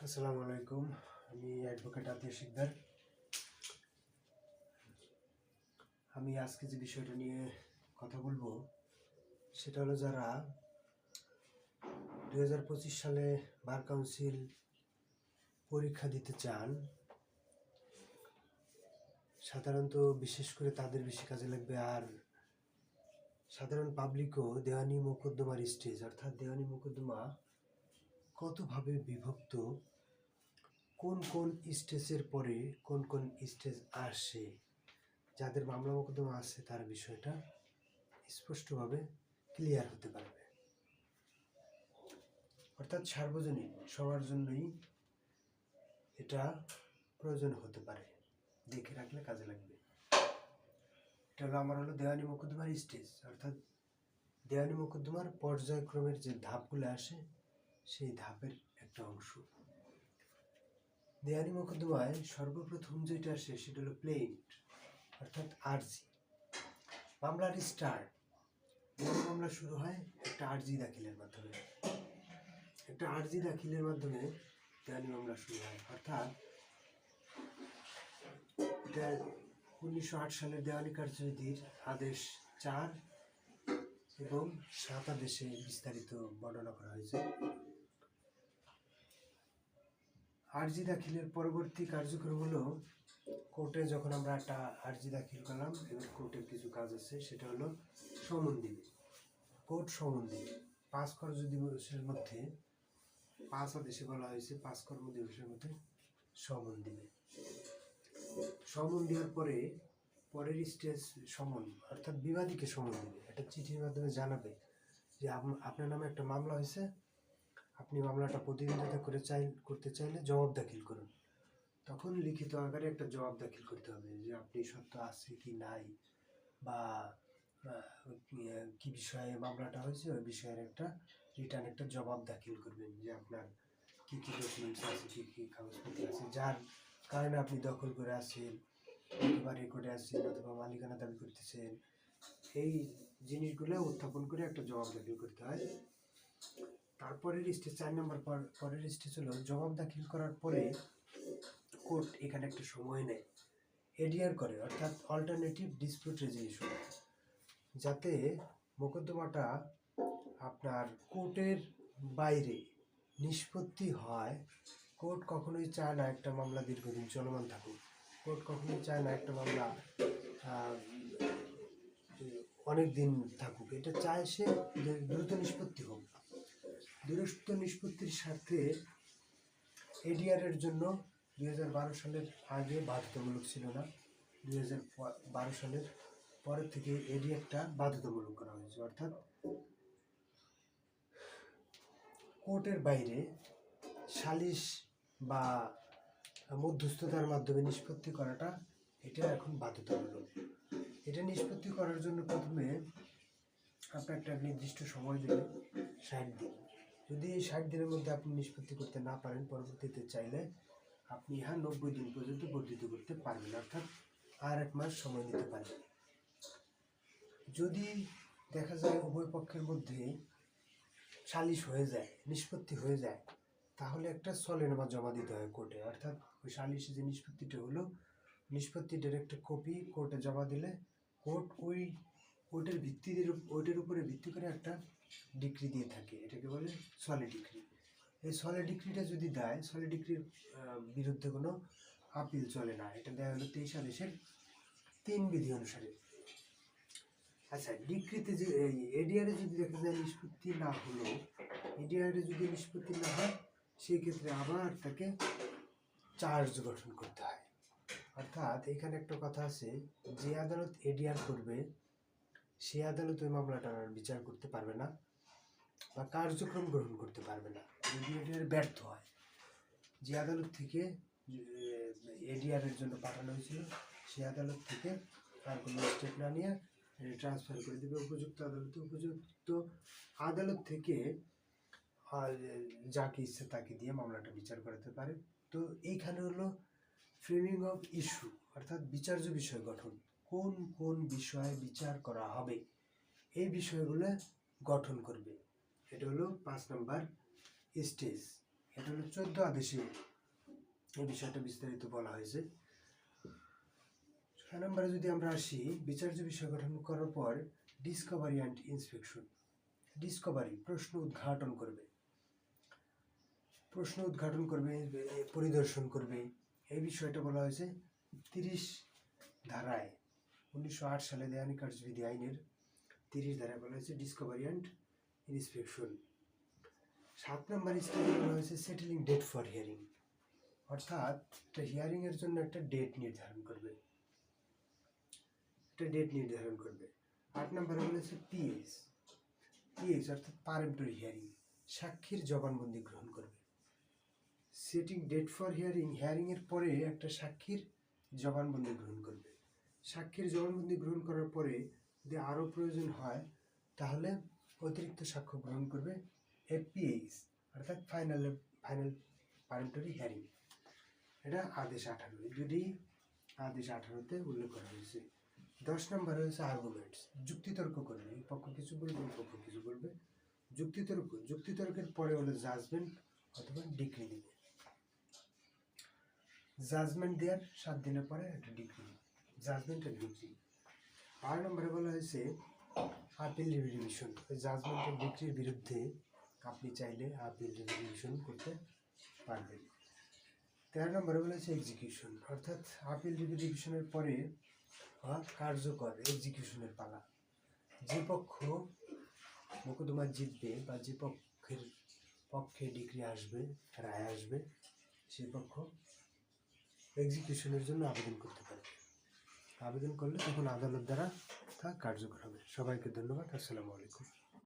আসসালামু আলাইকুম। আমি অ্যাডভোকেট আতিয়া শিকদার। আমি আজকে যে বিষয়টা নিয়ে কথা বলবো সেটা হলো, যারা 2025 সালে বার কাউন্সিল পরীক্ষা দিতে চান, সাধারণত বিশেষ করে তাদের বেশি কাজে লাগবে। আর সাধারণ পাবলিকও দেওয়ানি মোকদ্দমার স্টেজ, অর্থাৎ দেওয়ানি মোকদ্দমা কতভাবে বিভক্ত, কোন কোন স্টেজের পরে কোন কোন স্টেজ আসে, যাদের মামলা মোকদ্দমা আছে তার বিষয়টা স্পষ্টভাবে ক্লিয়ার হতে পারবে। অর্থাৎ সার্বজনীন সবার জন্যই এটা প্রয়োজন হতে পারে, দেখে রাখলে কাজে লাগবে। এটা হলো দেওয়ানি মোকদ্দমার স্টেজ, অর্থাৎ দেওয়ানি মোকদ্দমার পর্যায়ক্রমের যে ধাপগুলো আসে সেই ধাপের একটা অংশ। দেওয়ানি মোকদ্দমায় সর্বপ্রথম যেটা আসে সেটা হলো প্লেইন্ট, অর্থাৎ আর্জি। মামলার স্টার্ট, মামলা শুরু হয় একটা আর্জি দাখিলের মাধ্যমে। একটা আর্জি দাখিলের মাধ্যমে দেওয়ানি মামলা শুরু হয়। অর্থাৎ এটা 1908 সালের দেওয়ানি কার্যবিধির আদেশ 4 এবং 7 আদেশে বিস্তারিত বর্ণনা করা হয়েছে। আর্জি দাখিলের পরবর্তী কার্যক্রম হলো, কোর্টে যখন আমরা একটা আর্জি দাখিল করলাম, এবার কোর্টের কিছু কাজ আছে, সেটা হলো সমন দিবে। কোর্ট সমন দিবে 5 কর্মদিবসের মধ্যে, 5 আদেশে বলা হয়েছে 5 কর্মদিবসের মধ্যে সমন দিবে। সমন দেওয়ার পরে পরের স্টেজ সমন, অর্থাৎ বিবাদীকে সমন দেবে। একটা চিঠির মাধ্যমে জানাবে যে আপনার নামে একটা মামলা হয়েছে, আপনি মামলাটা প্রতিদ্বন্দ্বিতা করতে চাইলে জবাব দাখিল করুন। তখন লিখিত আকারে একটা জবাব দাখিল করতে হবে যে আপনি সত্য আছে কি নাই, বা কি বিষয়ে মামলাটা হয়েছে ওই বিষয়ের একটা রিটার্ন একটা জবাব দাখিল করবেন, যে আপনার কী কী ডকুমেন্টস আছে, কী কী কাগজপত্র আছে, যার কারণে আপনি দখল করে আসেন, অথবা রেকর্ডে আসছেন, অথবা মালিকানা দাবি করতেছেন। এই জিনিসগুলো উত্থাপন করে একটা জবাব দাখিল করতে হয়। তারপরের স্টেজ 4 নম্বর পরের স্টেজ হলো, জবাব দাখিল করার পরে কোর্ট এখানে একটা সময় নেয়, এডিআর করে, অর্থাৎ অল্টারনেটিভ ডিসপিউট রেজলিউশন, যাতে মোকদ্দমাটা আপনার কোর্টের বাইরে নিষ্পত্তি হয়। কোর্ট কখনোই চায় না একটা মামলা দীর্ঘদিন চলমান থাকুক। কোর্ট কখনোই চায় না একটা মামলা অনেক দিন থাকুক। এটা চায় সে দ্রুত নিষ্পত্তি হোক। দ্রুত নিষ্পত্তির সাথে এডিআরের জন্য 2012 সালের আগে বাধ্যতামূলক ছিল না। 2012 সালের পরের থেকে এডিআরটা বাধ্যতামূলক করা হয়েছে। অর্থাৎ কোর্টের বাইরে সালিশ বা মধ্যস্থতার মাধ্যমে নিষ্পত্তি করাটা, এটা এখন বাধ্যতামূলক। এটা নিষ্পত্তি করার জন্য প্রথমে আপনার একটা নির্দিষ্ট সময় দেবে, 60 দিন। যদি এই 60 দিনের মধ্যে আপনি নিষ্পত্তি করতে না পারেন, পরবর্তীতে চাইলে আপনি 90 দিন পর্যন্ত বর্ধিত করতে পারবেন, অর্থাৎ আর 1 মাস সময় নিতে পারেন। যদি দেখা যায় উভয় পক্ষের মধ্যে সালিশ হয়ে যায়, নিষ্পত্তি হয়ে যায়, তাহলে একটা সলেনামা জমা দিতে হয় কোর্টে। অর্থাৎ ওই সালিশে যে নিষ্পত্তিটা হলো, নিষ্পত্তিটার একটা কপি কোর্টে জমা দিলে কোর্ট ওইটার উপরে ভিত্তি করে একটা ডিক্রি দিয়ে থাকে, এটাকে বলে সলে ডিক্রি। এই সলে ডিক্রিটা যদি দেয়, সলে ডিক্রির বিরুদ্ধে কোনো আপিল চলে না। এটা দেওয়া হলো 23 আদেশের 3 বিধি অনুসারে। আচ্ছা, ডিক্রিতে যে এডিআরে যদি দেখা যায় নিষ্পত্তি না হলো, এডিআরে যদি নিষ্পত্তি না হয়, সেই ক্ষেত্রে আবার তাকে চার্জ গঠন করতে হয়। অর্থাৎ এখানে একটা কথা আছে, যে আদালত এডিআর করবে সেই আদালত ওই মামলাটার বিচার করতে পারবে না বা কার্যক্রম গ্রহণ করতে পারবে না যদি এডিআর ব্যর্থ হয়। যে আদালত থেকে এডিআরের জন্য পাঠানো হয়েছিল সেই আদালত থেকে তার কোনো স্টেপ না নিয়ে ট্রান্সফার করে দেবে উপযুক্ত আদালতে। উপযুক্ত আদালত থেকে যাকে ইচ্ছে তাকে দিয়ে মামলাটা বিচার করাতে পারে। তো এইখানে হলো ফ্রেমিং অফ ইস্যু, অর্থাৎ বিচার্য বিষয় গঠন, কোন কোন বিষয়ে বিচার করা হবে এই বিষয়গুলো গঠন করবে। এটা হলো 5 নম্বর স্টেজ। এটা হলো 14 আদেশে এই বিষয়টা বিস্তারিত বলা হয়েছে। 6 নম্বরে যদি আমরা আসি, বিচার্য বিষয় গঠন করার পর ডিসকভারি অ্যান্ড ইন্সপেকশন। ডিসকভারি প্রশ্ন উদ্ঘাটন করবে, পরিদর্শন করবে, এই বিষয়টা বলা হয়েছে 30 ধারায় 1908 সালে দেওয়ানি কার্যবিধি আইনের 30 ধারায় বলা হয়েছে ডিসকভারি অ্যান্ড ইন্সপেকশন। 7 নম্বর স্টেজে বলা হয়েছে সেটেলিং ডেট ফর হিয়ারিং, অর্থাৎ একটা হিয়ারিং এর জন্য একটা ডেট নির্ধারণ করবে, 8 নম্বরে বলেছে পিএস অর্থাৎ পারেন্টরি হিয়ারিং, সাক্ষীর জবানবন্দি গ্রহণ করবে। সেটিং ডেট ফর হিয়ারিং এর পরে একটা সাক্ষীর জবানবন্দি গ্রহণ করবে। সাক্ষীর জবানবন্দি গ্রহণ করার পরে যদি আরও প্রয়োজন হয় তাহলে অতিরিক্ত সাক্ষ্য গ্রহণ করবে এপিএইচ, অর্থাৎ ফাইনাল পারেন্টরি হিয়ারিং। এটা আদেশ 18, যদি আদেশ 18-তে উল্লেখ করা হয়েছে। 10 নম্বরে হচ্ছে আর্গুমেন্টস, যুক্তিতর্ক করবে, এই পক্ষ কিছু বলবে ওই পক্ষ কিছু বলবে, যুক্তিতর্কের পরে হলো জাজমেন্ট অথবা ডিক্রি দিবে। জাজমেন্ট দেওয়ার 7 দিনের পরে একটা ডিক্রি, জাজমেন্ট আর ডিক্রি। 8 নম্বরে বলা হয়েছে আপিল রিভিশন, জাজমেন্টের ডিক্রির বিরুদ্ধে আপনি চাইলে আপিল রিভিশন করতে পারবেন। 13 নম্বরে বলা হয়েছে এক্সিকিউশন, অর্থাৎ আপিল রিভিশনের পরে কার্যকর এক্সিকিউশনের পালা। যে পক্ষ মোকদ্দমা জিতবে বা যে পক্ষে ডিক্রি আসবে, রায় আসবে, সেই পক্ষ এক্সিকিউশনের জন্য আবেদন করতে পারবে। আবেদন করলে তখন আদালত দ্বারা তা কার্যকর হবে। সবাইকে ধন্যবাদ। আসসালামু আলাইকুম।